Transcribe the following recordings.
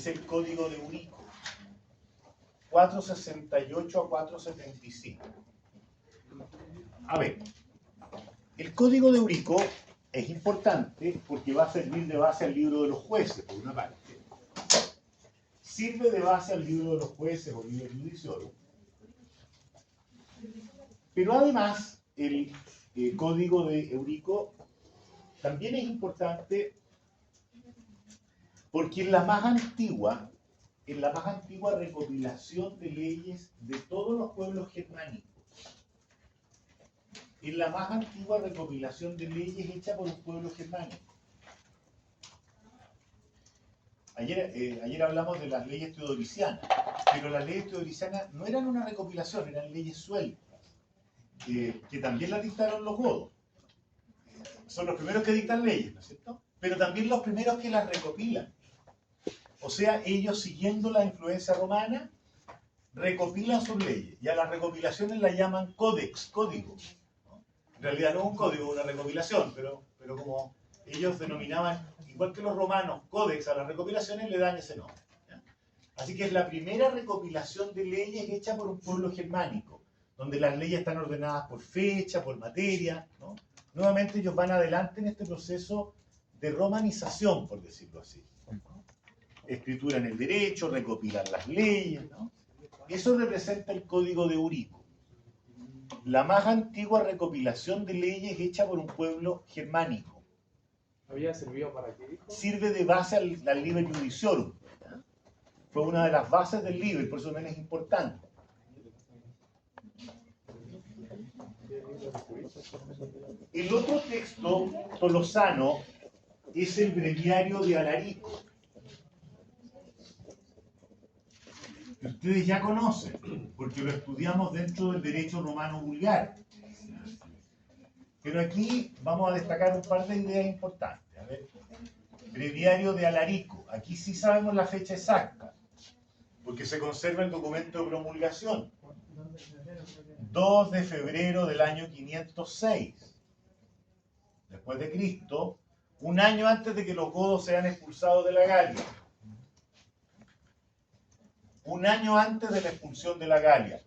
es el código de Eurico, 468 a 475. A ver, el código de Eurico es importante porque va a servir de base al libro de los jueces, por una parte. Sirve de base al libro de los jueces o libro judiciorum. Pero además, el código de Eurico también es importante porque es la más antigua recopilación de leyes de todos los pueblos germánicos. Es la más antigua recopilación de leyes hecha por un pueblo germánico. Ayer hablamos de las leyes teodoricianas, pero las leyes teodoricianas no eran una recopilación, eran leyes sueltas, que también las dictaron los godos. Son los primeros que dictan leyes, ¿no es cierto? Pero también los primeros que las recopilan. O sea, ellos, siguiendo la influencia romana, recopilan sus leyes. Y a las recopilaciones las llaman códex, código. En realidad no es un código, es una recopilación, pero como ellos denominaban, igual que los romanos, códex a las recopilaciones, le dan ese nombre, ¿ya? Así que es la primera recopilación de leyes hecha por un pueblo germánico, donde las leyes están ordenadas por fecha, por materia, ¿no? Nuevamente ellos van adelante en este proceso de romanización, por decirlo así, ¿no? Escrituran el derecho, recopilan las leyes, ¿no? Eso representa el código de Eurico, la más antigua recopilación de leyes hecha por un pueblo germánico. ¿Había servido para qué, dijo? Sirve de base al Liber Judiciorum. Fue una de las bases del Liber, por eso también es importante. El otro texto tolosano es el Breviario de Alarico, que ustedes ya conocen, porque lo estudiamos dentro del derecho romano vulgar. Pero aquí vamos a destacar un par de ideas importantes. A ver, Breviario de Alarico. Aquí sí sabemos la fecha exacta, porque se conserva el documento de promulgación. 2 de febrero del año 506, después de Cristo, un año antes de que los godos sean expulsados de la Galia. Un año antes de la expulsión de la Galia.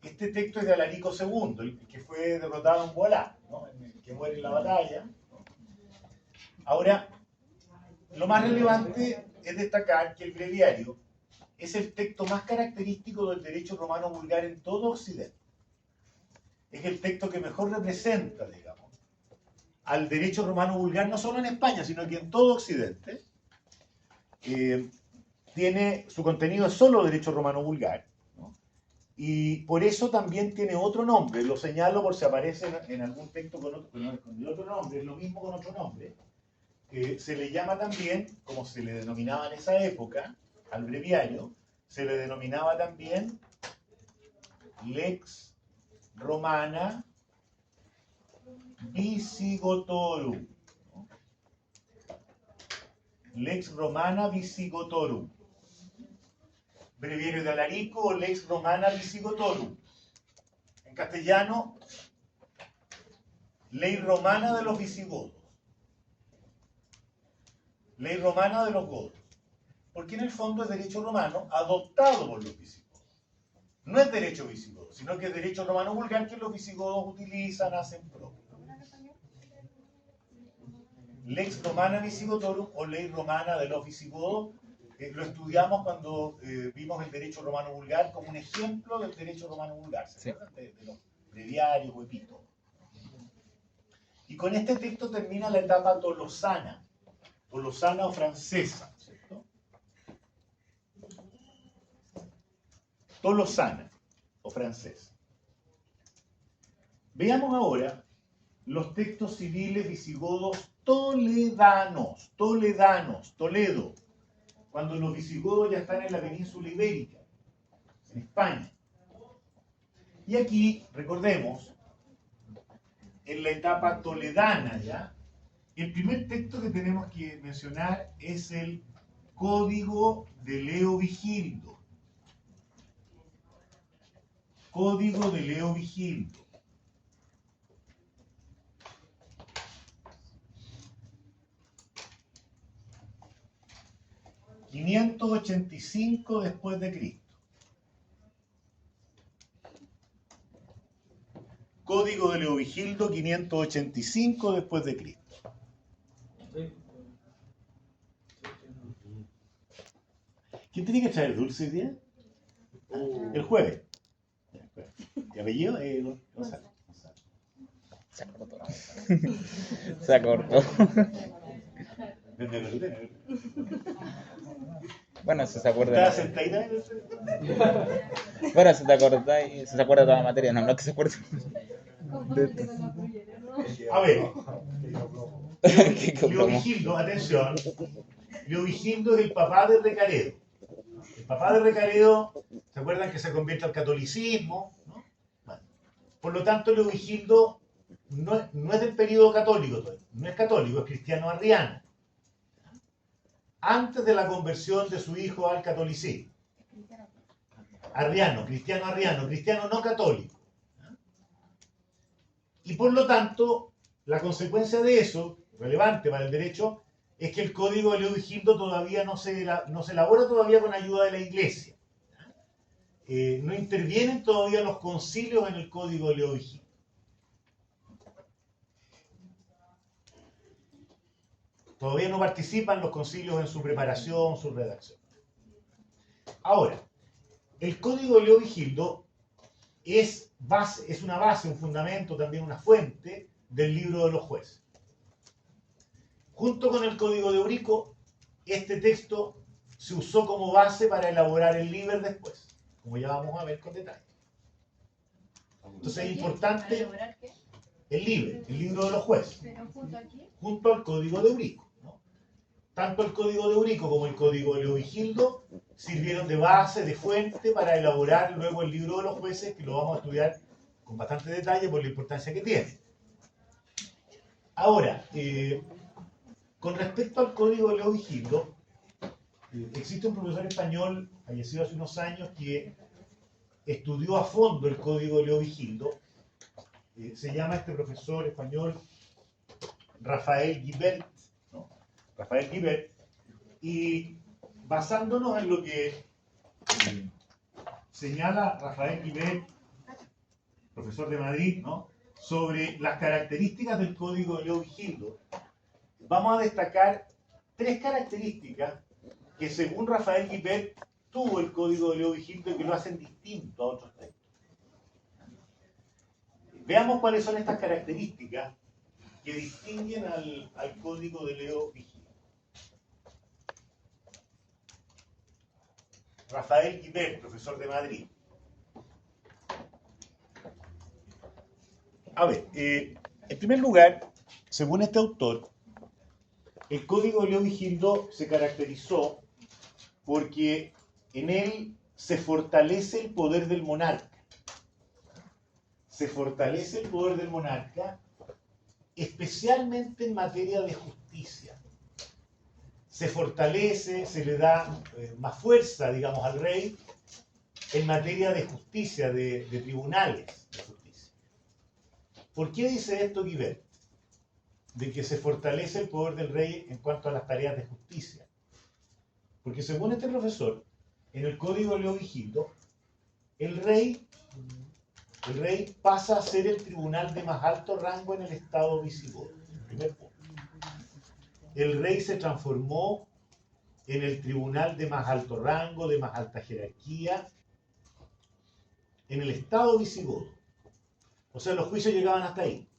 Este texto es de Alarico II, el que fue derrotado en Boalá, ¿no? El que muere en la batalla, ¿no? Ahora, lo más relevante es destacar que el breviario es el texto más característico del derecho romano vulgar en todo Occidente. Es el texto que mejor representa, digamos, al derecho romano vulgar, no solo en España, sino que en todo Occidente. Tiene, su contenido es solo derecho romano vulgar, ¿no? Y por eso también tiene otro nombre, lo señalo por si aparece en algún texto con otro nombre, es lo mismo con otro nombre. Se le llama también, como se le denominaba en esa época, al breviario, se le denominaba también Lex Romana Visigotorum, ¿no? Lex Romana Visigotorum. Breviario de Alarico o Lex Romana Visigotorum. En castellano, Ley Romana de los Visigodos. Ley Romana de los Godos. Porque en el fondo es derecho romano adoptado por los visigodos. No es derecho visigodo, sino que es derecho romano vulgar que los visigodos utilizan, hacen propio. Lex Romana Visigotorum o Ley Romana de los Visigodos. Lo estudiamos cuando vimos el derecho romano vulgar como un ejemplo del derecho romano vulgar, ¿se acuerdan? De los breviarios o epístolas. Y con este texto termina la etapa tolosana o francesa, ¿cierto? Tolosana o francesa. Veamos ahora los textos civiles visigodos toledanos, Toledo, cuando los visigodos ya están en la península ibérica, en España. Y aquí, recordemos, en la etapa toledana ya, el primer texto que tenemos que mencionar es el Código de Leovigildo. Código de Leovigildo. 585 después de Cristo. Código de Leovigildo 585 después de Cristo. ¿Quién tiene que traer dulce hoy día? El jueves. ¿Y apellido? Gonzalo. Se acortó. Se acortó. Bueno, si se acuerda. ¿Estás sentadita? Bueno, si te acordáis, si se acuerda de toda la materia, no que se acuerde. A ver, ¿Qué compramos? Leovigildo, atención. Leovigildo es el papá de Recaredo. El papá de Recaredo, ¿se acuerdan que se convierte al catolicismo? ¿No? Bueno, por lo tanto, Leovigildo no es del periodo católico todavía. No es católico, es cristiano arriano. Antes de la conversión de su hijo al catolicismo. Arriano, cristiano no católico. Y por lo tanto, la consecuencia de eso, relevante para el derecho, es que el código de Leovigildo todavía no se elabora todavía con ayuda de la Iglesia. No intervienen todavía los concilios en el código de Leovigildo. Todavía no participan los concilios en su preparación, su redacción. Ahora, el código de Leovigildo es una base, un fundamento, también una fuente del libro de los jueces. Junto con el código de Eurico, este texto se usó como base para elaborar el Liber después, como ya vamos a ver con detalle. Entonces es importante el Liber, el libro de los jueces, junto al código de Eurico. Tanto el código de Eurico como el código de Leovigildo sirvieron de base, de fuente para elaborar luego el libro de los jueces, que lo vamos a estudiar con bastante detalle por la importancia que tiene. Ahora, con respecto al código de Leovigildo, existe un profesor español, fallecido hace unos años, que estudió a fondo el código de Leovigildo. Se llama este profesor español Rafael Guibert. Rafael Guibert, y basándonos en lo que señala Rafael Guibert, profesor de Madrid, ¿no?, sobre las características del código de Leovigildo, vamos a destacar 3 características que según Rafael Guibert tuvo el código de Leovigildo y que lo hacen distinto a otros textos. Veamos cuáles son estas características que distinguen al código de Leovigildo. Rafael Guibert, profesor de Madrid. A ver, en primer lugar, según este autor, el código de Leovigildo se caracterizó porque en él se fortalece el poder del monarca. Se fortalece el poder del monarca, especialmente en materia de justicia. Se fortalece, se le da más fuerza, digamos, al rey en materia de justicia, de tribunales de justicia. ¿Por qué dice esto Guibert? De que se fortalece el poder del rey en cuanto a las tareas de justicia. Porque según este profesor, en el código de Leovigildo, el rey pasa a ser el tribunal de más alto rango en el estado visigodo. Primer punto. El rey se transformó en el tribunal de más alto rango, de más alta jerarquía, en el estado visigodo. O sea, los juicios llegaban hasta ahí.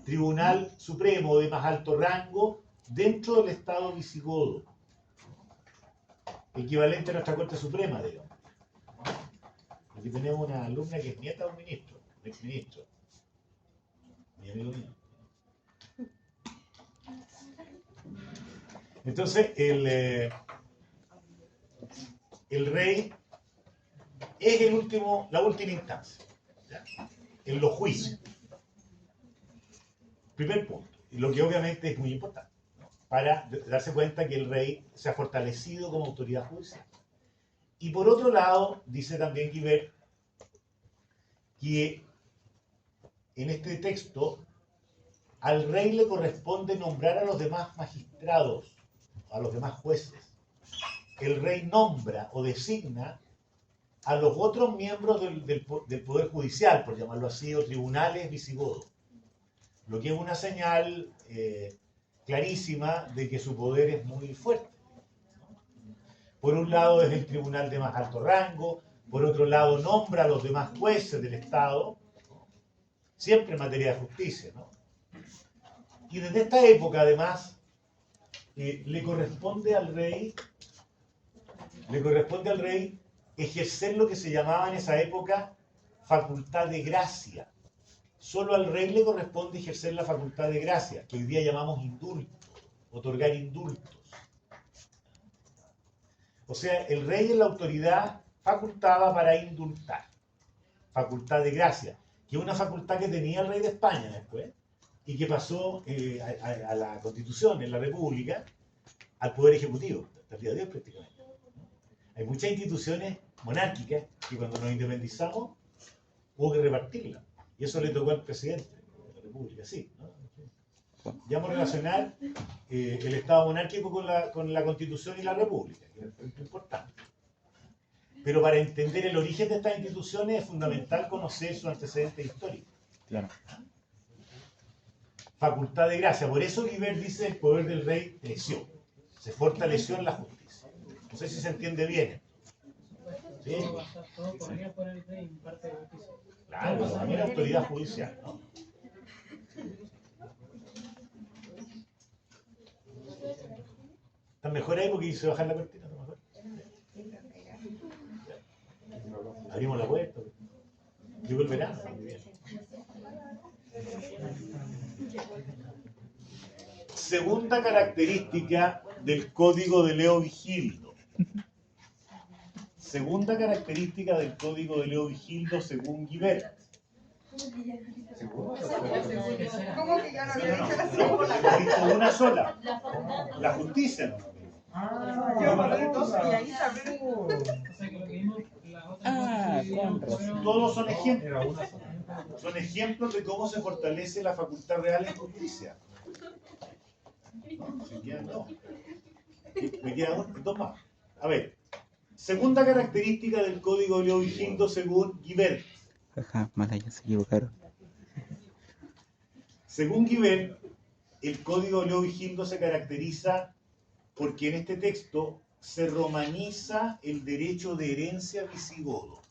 Tribunal Supremo de más alto rango dentro del estado visigodo. Equivalente a nuestra Corte Suprema, digamos. Aquí tenemos una alumna que es nieta de un ministro, un exministro. Mi amigo mío. Entonces, el rey es la última instancia, ¿ya?, en los juicios. Primer punto, y lo que obviamente es muy importante, ¿no?, para darse cuenta que el rey se ha fortalecido como autoridad judicial. Y por otro lado, dice también Guibert que en este texto al rey le corresponde nombrar a los demás magistrados, a los demás jueces. El rey nombra o designa a los otros miembros del Poder Judicial, por llamarlo así, o tribunales visigodos. Lo que es una señal clarísima de que su poder es muy fuerte. Por un lado es el tribunal de más alto rango, por otro lado nombra a los demás jueces del Estado, siempre en materia de justicia, ¿no? Y desde esta época, además, le corresponde al rey ejercer lo que se llamaba en esa época facultad de gracia. Solo al rey le corresponde ejercer la facultad de gracia, que hoy día llamamos indulto, otorgar indultos. O sea, el rey es la autoridad facultada para indultar, facultad de gracia, que es una facultad que tenía el rey de España después, y que pasó a la Constitución, en la República, al Poder Ejecutivo, hasta el día de hoy prácticamente. Hay muchas instituciones monárquicas que cuando nos independizamos hubo que repartirlas. Y eso le tocó al presidente de la República, sí, ¿no? Ya vamos a relacionar el Estado monárquico con la Constitución y la República, que es importante. Pero para entender el origen de estas instituciones es fundamental conocer su antecedente histórico. Claro. Facultad de gracia. Por eso Guibert dice el poder del rey creció. Se fortaleció en la justicia. No sé si se entiende bien. ¿Sí? Todo corría por el rey en parte de justicia. Claro, también la autoridad judicial, ¿no? ¿Están mejor ahí porque hice bajar la cortina? ¿Está mejor? Abrimos la puerta. Llegó el verano. Muy bien. Segunda característica del Código de Leo Vigildo. Segunda característica del Código de Leo Vigildo según Guibert. ¿Cómo que ya no había dicho la No, segunda? he dicho una sola. La justicia no. Yo por dos y ahí también. O sea que lo que vimos, la otra Ah, cosa con razón. Todos son ejemplos. Son ejemplos de cómo se fortalece la facultad real en justicia. No, se quedan dos. Me quedan dos más. A ver, segunda característica del Código de Leo Vigildo según Guibert. Ajá, mala, ya se equivocaron. Según Guibert, el Código de Leo Vigildo se caracteriza porque en este texto se romaniza el derecho de herencia visigodo.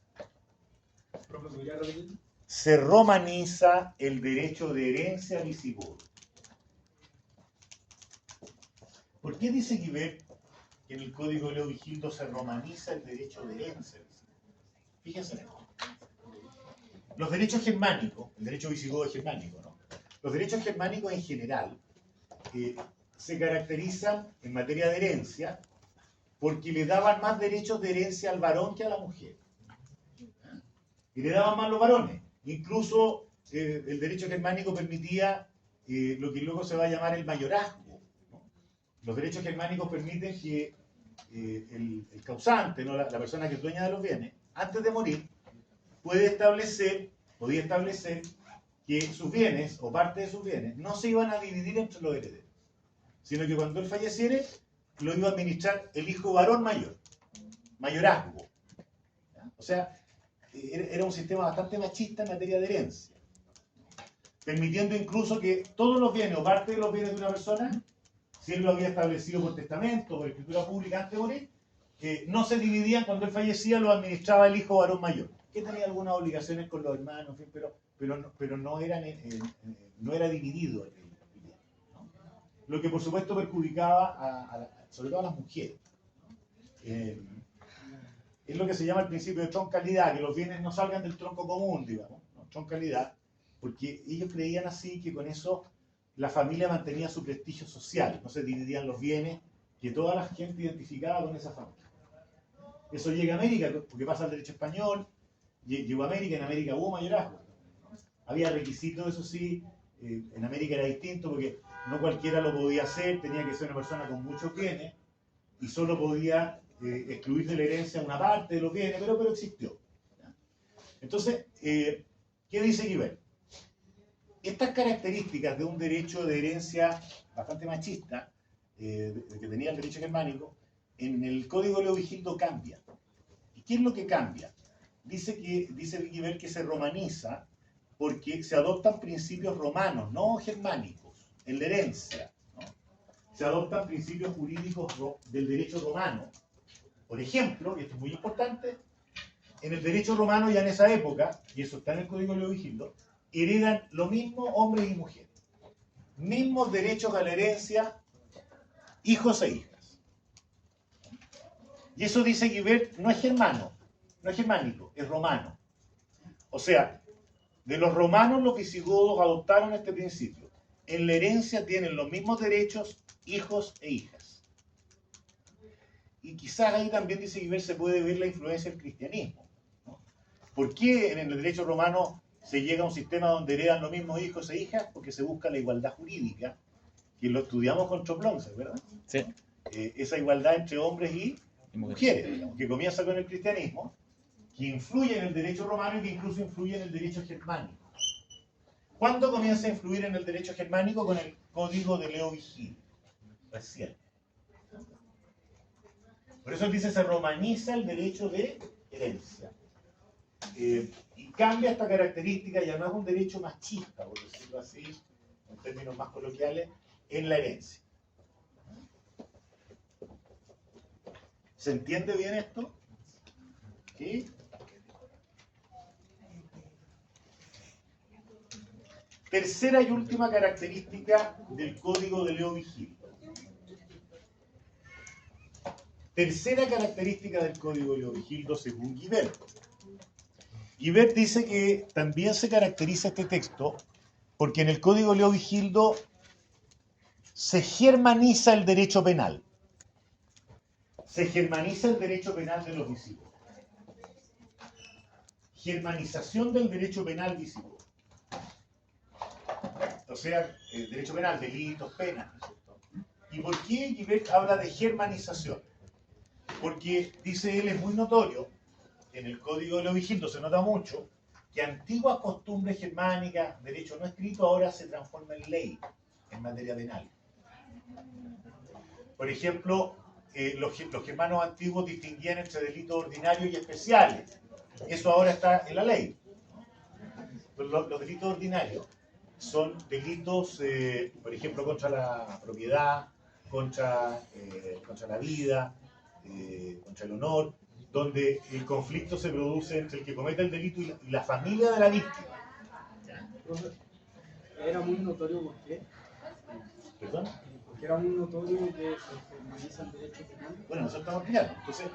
Se romaniza el derecho de herencia visigodo. ¿Por qué dice Guibert que en el Código de Leo Vigildo se romaniza el derecho de herencia visigodo? Fíjense en esto. Los derechos germánicos, el derecho visigodo es germánico, ¿no? Los derechos germánicos en general se caracterizan en materia de herencia porque le daban más derechos de herencia al varón que a la mujer. Y le daban más los varones. Incluso el derecho germánico permitía lo que luego se va a llamar el mayorazgo, ¿no? Los derechos germánicos permiten que el causante, ¿no? la persona que es dueña de los bienes, antes de morir, podía establecer que sus bienes, o parte de sus bienes, no se iban a dividir entre los herederos, sino que cuando él falleciere, lo iba a administrar el hijo varón mayor, mayorazgo. ¿Ya? O sea, era un sistema bastante machista en materia de herencia, permitiendo incluso que todos los bienes, o parte de los bienes de una persona, si él lo había establecido por testamento o por escritura pública antes de morir, no se dividían cuando él fallecía, lo administraba el hijo varón mayor, que tenía algunas obligaciones con los hermanos, en fin, pero no era dividido el bien, ¿no? Lo que por supuesto perjudicaba sobre todo a las mujeres, ¿no? Es lo que se llama el principio de troncalidad, que los bienes no salgan del tronco común, digamos, ¿no? Troncalidad, porque ellos creían así que con eso la familia mantenía su prestigio social, no se dividían los bienes, que toda la gente identificaba con esa familia. Eso llega a América, porque pasa al derecho español, llegó a América, en América hubo mayorazgo. Había requisitos, eso sí, en América era distinto, porque no cualquiera lo podía hacer, tenía que ser una persona con muchos bienes, y solo podía excluir de la herencia una parte de los bienes, pero existió. ¿Ya? Entonces, ¿qué dice Guibert? Estas características de un derecho de herencia bastante machista, que tenía el derecho germánico, en el Código Leovigildo cambian. ¿Y qué es lo que cambia? Dice Vicky Bell que se romaniza porque se adoptan principios romanos, no germánicos, en la herencia, ¿no? Se adoptan principios jurídicos del derecho romano. Por ejemplo, y esto es muy importante, en el derecho romano ya en esa época, y eso está en el Código Leovigildo, heredan lo mismo hombres y mujeres. Mismos derechos a la herencia, hijos e hijas. Y eso dice Guibert, no es germano, no es germánico, es romano. O sea, de los romanos los visigodos adoptaron este principio. En la herencia tienen los mismos derechos hijos e hijas. Y quizás ahí también, dice Guibert, se puede ver la influencia del cristianismo, ¿no? ¿Por qué en el derecho romano se llega a un sistema donde heredan los mismos hijos e hijas? Porque se busca la igualdad jurídica, que lo estudiamos con Choplonce, ¿verdad? Sí. Esa igualdad entre hombres y mujeres, digamos, que comienza con el cristianismo, que influye en el derecho romano y que incluso influye en el derecho germánico. ¿Cuándo comienza a influir en el derecho germánico? Con el Código de Leovigildo, recién. Por eso dice, se romaniza el derecho de herencia. Y cambia esta característica, y además es un derecho machista, por decirlo así, en términos más coloquiales, en la herencia. ¿Se entiende bien esto? ¿Sí? Tercera y última característica del Código de Leovigildo. Tercera característica del Código de Leovigildo según Guibert. Guibert dice que también se caracteriza este texto porque en el Código de Leovigildo se germaniza el derecho penal. Se germaniza el derecho penal de los visigodos. Germanización del derecho penal visigodo. O sea, el derecho penal, delitos, penas, ¿no es cierto? ¿Y por qué Guibert habla de germanización? Porque, dice él, es muy notorio, en el Código de Leovigildo se nota mucho, que antiguas costumbres germánicas, derecho no escrito, ahora se transforma en ley, en materia penal. Por ejemplo, los germanos antiguos distinguían entre delitos ordinarios y especiales. Eso ahora está en la ley. Los delitos ordinarios son delitos, por ejemplo, contra la propiedad, contra la vida, contra el honor, donde el conflicto se produce entre el que comete el delito y la familia de la víctima. Era muy notorio, ¿por qué? ¿Perdón? Porque era muy notorio que se formaliza el derecho penal. Bueno, nosotros estamos explicando. Entonces,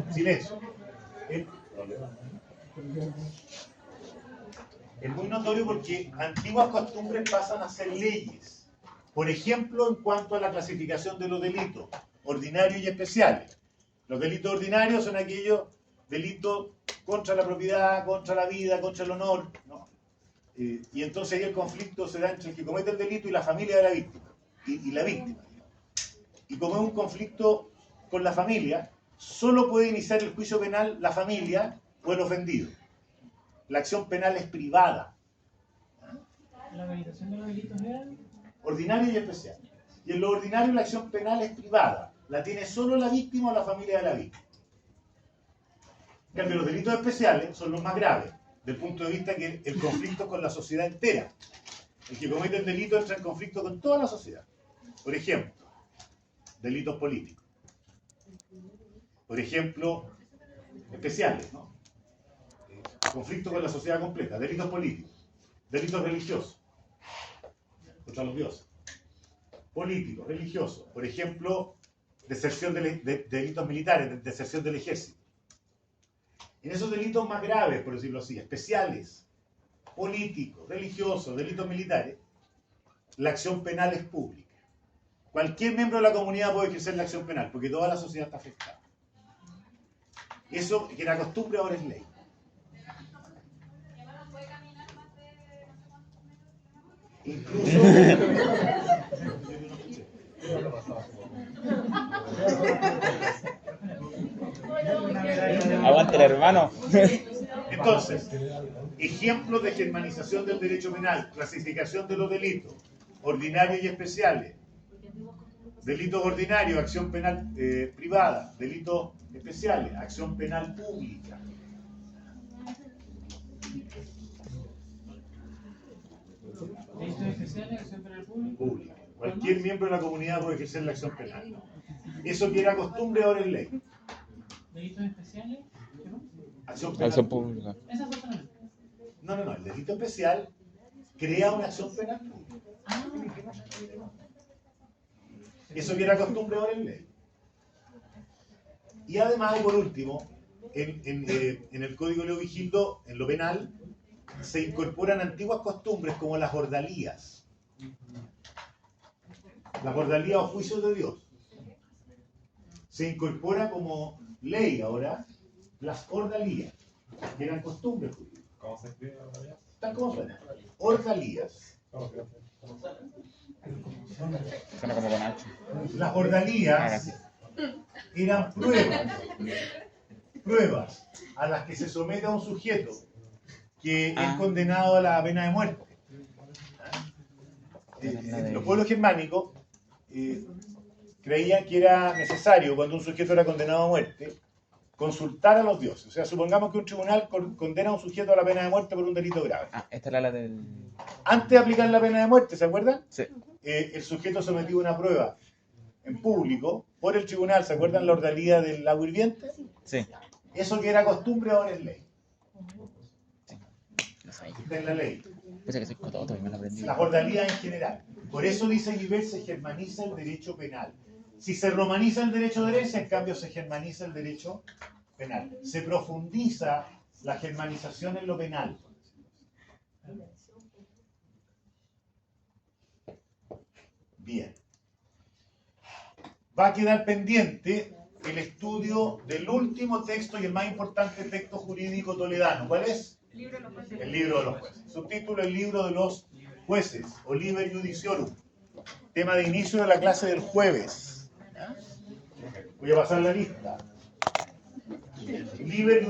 silencio. Es muy notorio porque antiguas costumbres pasan a ser leyes. Por ejemplo, en cuanto a la clasificación de los delitos, ordinarios y especiales. Los delitos ordinarios son aquellos delitos contra la propiedad, contra la vida, contra el honor, ¿no? Y entonces ahí el conflicto se da entre el que comete el delito y la familia de la víctima, y la víctima. Y como es un conflicto con la familia, solo puede iniciar el juicio penal la familia o el ofendido. La acción penal es privada. La organización de los delitos eran Ordinario y especial. Y en lo ordinario la acción penal es privada. La tiene solo la víctima o la familia de la víctima. En cambio, los delitos especiales son los más graves, desde el punto de vista que el conflicto es con la sociedad entera. El que comete el delito entra en conflicto con toda la sociedad. Por ejemplo, delitos políticos. Por ejemplo, especiales, ¿no? Conflicto con la sociedad completa. Delitos políticos. Delitos religiosos. Contra los dioses. Políticos, religiosos. Por ejemplo, deserción de delitos militares, deserción del ejército. En esos delitos más graves, por decirlo así, especiales, políticos, religiosos, delitos militares, la acción penal es pública. Cualquier miembro de la comunidad puede ejercer la acción penal, porque toda la sociedad está afectada. Eso, que era costumbre, ahora es ley. Incluso... Aguante el hermano. Entonces, Ejemplos de germanización del derecho penal: clasificación de los delitos, ordinarios y especiales. Delitos ordinarios, acción penal privada. Delitos especiales, acción penal pública. Delitos especiales, acción penal pública. Cualquier miembro de la comunidad puede ejercer la acción penal. Eso que era costumbre ahora es ley. Delitos especiales, ¿qué más? Acción penal Acción pública. pública. Esas dos solamente. No. El delito especial crea una acción penal pública. Eso que era costumbre ahora es ley. Y además, y por último, en el Código Leo Vigildo, en lo penal, se incorporan antiguas costumbres como las ordalías. Las ordalías o juicios de Dios. Se incorpora como ley ahora las ordalías, que eran costumbres judías. ¿Cómo se escribe la ordalía? Tal como suena. Ordalías. Suena como con H. Las ordalías eran pruebas a las que se somete a un sujeto que es condenado a la pena de muerte. Los pueblos germánicos creían que era necesario, cuando un sujeto era condenado a muerte, consultar a los dioses. O sea, supongamos que un tribunal condena a un sujeto a la pena de muerte por un delito grave. Esta es la del... Antes de aplicar la pena de muerte, ¿se acuerdan? Sí. El sujeto sometió una prueba en público por el tribunal. ¿Se acuerdan la ordalía del agua hirviente? Sí. Eso que era costumbre ahora es ley. Sí. No sé. Está en la ley. Pensé que soy cototo y me lo aprendí. Las ordalías en general. Por eso dice Guibert, se germaniza el derecho penal. Si se romaniza el derecho de herencia, en cambio se germaniza el derecho penal. Se profundiza la germanización en lo penal. Bien. Va a quedar pendiente el estudio del último texto y el más importante texto jurídico toledano. ¿Cuál es? El libro de los jueces. Subtítulo: el libro de los jueces, o Liber Judiciorum. Tema de inicio de la clase del jueves. Voy a pasar la lista. Liber